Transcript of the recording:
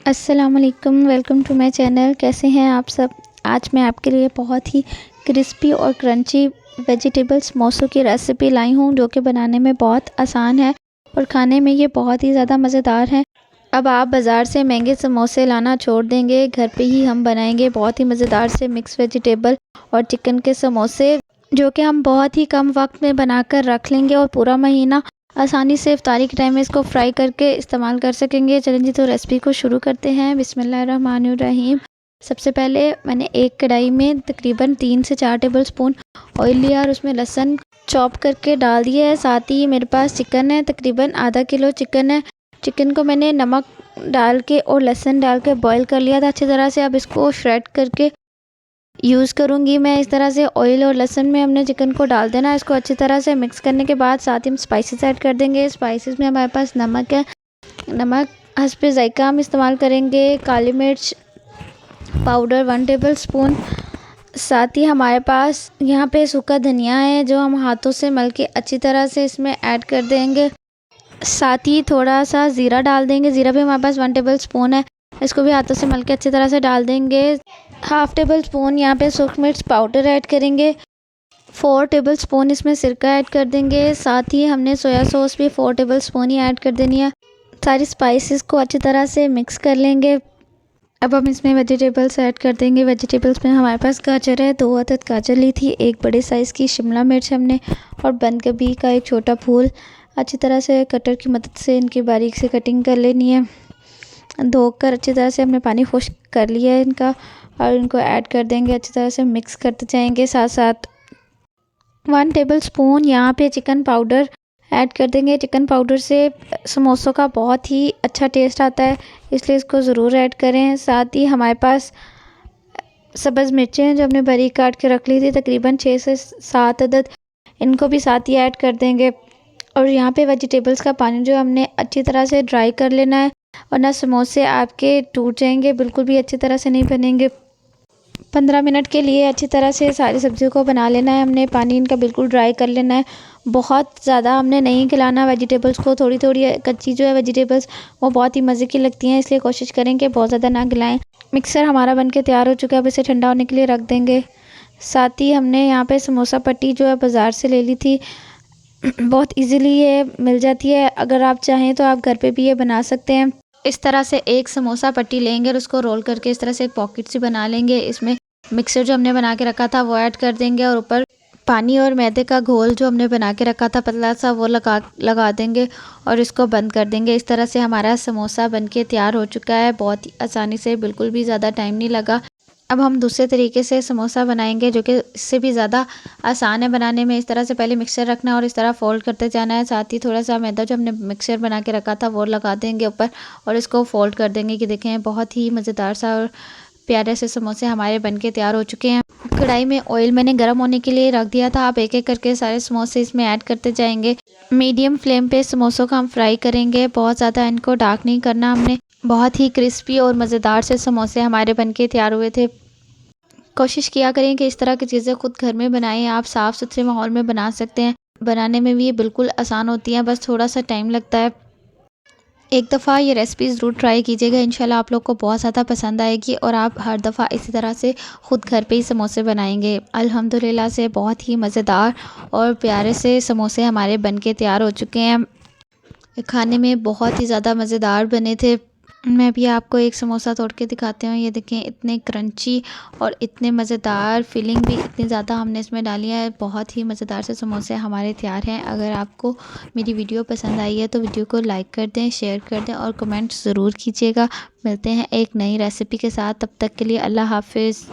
अस्सलामुअलैकुम, welcome to my channel. कैसे हैं आप सब। आज मैं आपके लिए बहुत ही क्रिस्पी और क्रंची वेजिटेबल समोसों की रेसिपी लाई हूँ, जो कि बनाने में बहुत आसान है और खाने में ये बहुत ही ज़्यादा मज़ेदार है। अब आप बाज़ार से महंगे समोसे लाना छोड़ देंगे, घर पे ही हम बनाएंगे बहुत ही मज़ेदार से मिक्स वेजिटेबल और चिकन के समोसे, जो कि हम बहुत ही कम वक्त में बनाकर रख लेंगे और पूरा महीना आसानी से इफ्तारी के टाइम में इसको फ्राई करके इस्तेमाल कर सकेंगे। चलें जी, तो रेसिपी को शुरू करते हैं। बिस्मिल्लाहिर्रहमानिर्रहीम। सबसे पहले मैंने एक कढ़ाई में तकरीबन 3 से 4 टेबल स्पून ऑयल लिया और उसमें लहसुन चॉप करके डाल दिया है। साथ ही मेरे पास चिकन है, तकरीबन आधा किलो चिकन है। चिकन को मैंने नमक डाल के और लहसुन डाल के बॉईल कर लिया था अच्छी तरह से। अब इसको श्रेड करके यूज़ करूँगी मैं। इस तरह से ऑयल और लहसुन में हमने चिकन को डाल देना। इसको अच्छी तरह से मिक्स करने के बाद साथ ही हम स्पाइसेस ऐड कर देंगे। स्पाइसेस में हमारे पास नमक है, नमक हस्बे ज़ायका हम इस्तेमाल करेंगे। काली मिर्च पाउडर 1 टेबल स्पून। साथ ही हमारे पास यहाँ पे सूखा धनिया है, जो हम हाथों से मल के अच्छी तरह से इसमें ऐड कर देंगे। साथ ही थोड़ा सा ज़ीरा डाल देंगे। ज़ीरा भी हमारे पास 1 टेबल स्पून है, इसको भी हाथों से मल के अच्छी तरह से डाल देंगे। हाफ़ टेबल स्पून यहाँ पे सूखी मिर्च पाउडर ऐड करेंगे। 4 टेबल स्पून इसमें सिरका ऐड कर देंगे। साथ ही हमने सोया सॉस भी 4 टेबल स्पून ही ऐड कर देनी है। सारी स्पाइसेस को अच्छी तरह से मिक्स कर लेंगे। अब हम इसमें वेजिटेबल्स ऐड कर देंगे। वेजिटेबल्स में हमारे पास गाजर है, 2 अदद गाजर ली थी, एक बड़े साइज़ की शिमला मिर्च हमने, और बंद गोभी का एक छोटा फूल। अच्छी तरह से कटर की मदद से इनकी बारीक से कटिंग कर लेनी है। धोकर अच्छी तरह से हमने पानी खुश्क कर लिया है इनका, और इनको ऐड कर देंगे। अच्छी तरह से मिक्स करते जाएंगे। साथ साथ 1 टेबल स्पून यहाँ पे चिकन पाउडर ऐड कर देंगे। चिकन पाउडर से समोसों का बहुत ही अच्छा टेस्ट आता है, इसलिए इसको ज़रूर ऐड करें। साथ ही हमारे पास सब्ज़ मिर्चें हैं, जो हमने बारीक काट के रख ली थी, तकरीबन 6 से 7 अदद, इनको भी साथ ही ऐड कर देंगे। और यहाँ पे वेजिटेबल्स का पानी जो हमने अच्छी तरह से ड्राई कर लेना है, वरना समोसे आपके टूट जाएंगे, बिल्कुल भी अच्छी तरह से नहीं बनेंगे। 15 मिनट के लिए अच्छी तरह से सारी सब्जियों को बना लेना है हमने। पानी इनका बिल्कुल ड्राई कर लेना है। बहुत ज़्यादा हमने नहीं गलाना वेजिटेबल्स को, थोड़ी थोड़ी कच्ची जो है वेजिटेबल्स वो बहुत ही मज़े की लगती हैं, इसलिए कोशिश करें कि बहुत ज़्यादा ना गलाएं। मिक्सर हमारा बनके तैयार हो चुका है, अब इसे ठंडा होने के लिए रख देंगे। साथ ही हमने यहाँ पे समोसा पट्टी जो है बाज़ार से ले ली थी, बहुत इजीली ये मिल जाती है। अगर आप चाहें तो आप घर पे भी ये बना सकते हैं। इस तरह से एक समोसा पट्टी लेंगे और उसको रोल करके इस तरह से एक पॉकेट सी बना लेंगे। इसमें मिक्सर जो हमने बना के रखा था वो ऐड कर देंगे, और ऊपर पानी और मैदे का घोल जो हमने बना के रखा था पतला सा, वो लगा देंगे और इसको बंद कर देंगे। इस तरह से हमारा समोसा बनके तैयार हो चुका है, बहुत ही आसानी से, बिल्कुल भी ज़्यादा टाइम नहीं लगा। अब हम दूसरे तरीके से समोसा बनाएंगे, जो कि इससे भी ज़्यादा आसान है बनाने में। इस तरह से पहले मिक्सर रखना है और इस तरह फोल्ड करते जाना है। साथ ही थोड़ा सा मैदा जो हमने मिक्सर बना के रखा था वो लगा देंगे ऊपर, और इसको फोल्ड कर देंगे कि देखें बहुत ही मज़ेदार सा और प्यारे से समोसे हमारे बनके तैयार हो चुके हैं। कढ़ाई में ऑयल मैंने गर्म होने के लिए रख दिया था। आप एक एक करके सारे समोसे इसमें ऐड करते जाएंगे। मीडियम फ्लेम पे समोसों को हम फ्राई करेंगे, बहुत ज़्यादा इनको डार्क नहीं करना हमने। बहुत ही क्रिस्पी और मज़ेदार से समोसे हमारे बनके तैयार हुए थे। कोशिश किया करें कि इस तरह की चीज़ें खुद घर में बनाएं। आप साफ़ सुथरे माहौल में बना सकते हैं। बनाने में भी ये बिल्कुल आसान होती हैं, बस थोड़ा सा टाइम लगता है। एक दफ़ा ये रेसिपी ज़रूर ट्राई कीजिएगा, इंशाल्लाह आप लोग को बहुत ज़्यादा पसंद आएगी और आप हर दफ़ा इसी तरह से ख़ुद घर पे ही समोसे बनाएंगे। अल्हम्दुलिल्लाह से बहुत ही मज़ेदार और प्यारे से समोसे हमारे बनके तैयार हो चुके हैं। खाने में बहुत ही ज़्यादा मज़ेदार बने थे। मैं भी आपको एक समोसा तोड़ के दिखाती हूँ। ये देखें, इतने क्रंची और इतने मज़ेदार, फीलिंग भी इतनी ज़्यादा हमने इसमें डाली है। बहुत ही मज़ेदार से समोसे हमारे तैयार हैं। अगर आपको मेरी वीडियो पसंद आई है तो वीडियो को लाइक कर दें, शेयर कर दें और कमेंट ज़रूर कीजिएगा। मिलते हैं एक नई रेसिपी के साथ, तब तक के लिए अल्लाह हाफ़िज़।